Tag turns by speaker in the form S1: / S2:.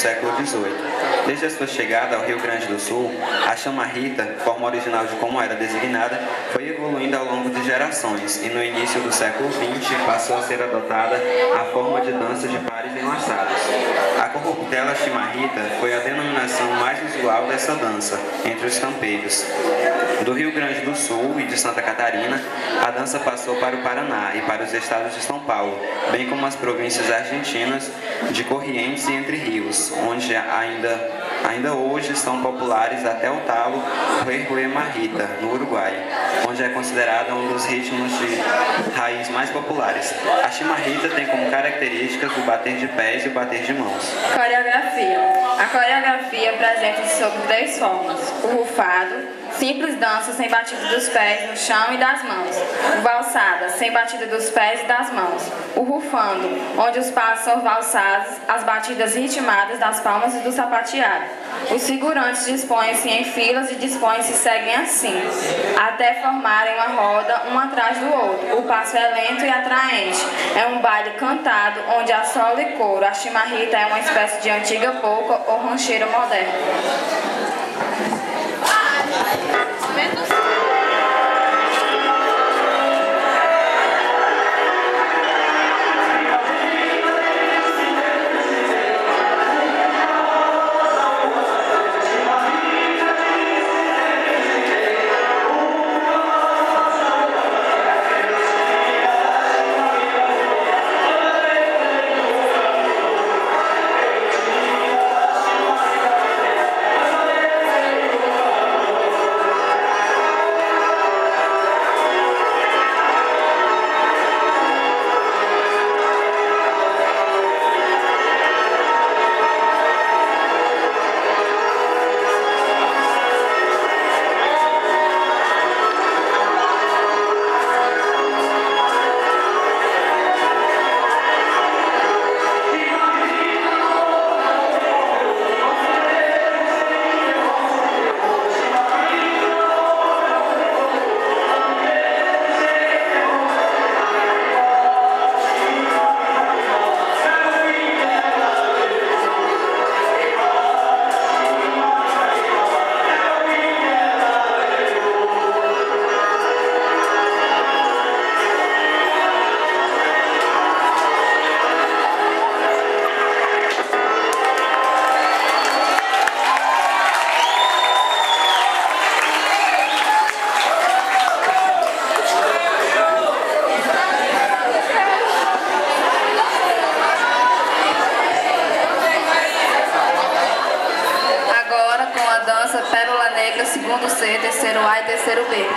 S1: século XVIII. Desde a sua chegada ao Rio Grande do Sul, a chamarrita, forma original de como era designada, foi evoluindo ao longo de gerações e no início do século XX passou a ser adotada a forma de dança de pares enlaçados. A corruptela chimarrita foi a denominação mais usual dessa dança entre os campeiros. Do Rio Grande do Sul e de Santa Catarina, a dança passou para o Paraná e para os estados de São Paulo, bem como as províncias argentinas de Corrientes e Entre Rios, onde ainda hoje são populares até o talo Huehue Marrita, no Uruguai, onde é considerada um dos ritmos de raiz mais populares. A chimarrita tem como características o bater de pés e o bater de mãos.
S2: Coreografia. A coreografia apresenta-se sob 3 formas: o rufado, simples dança sem batida dos pés no chão e das mãos; o valsada, sem batida dos pés e das mãos; o rufando, onde os passos são valsados, as batidas ritmadas das palmas e do sapateado. Os figurantes dispõem-se em filas e dispõem-se e seguem assim, até formarem uma roda, um atrás do outro. O passo é lento e atraente. É um baile cantado, onde há solo e coro. A chimarrita é uma espécie de antiga polca ou rancheira moderna. Pérola Negra, segundo C, terceiro A e terceiro B.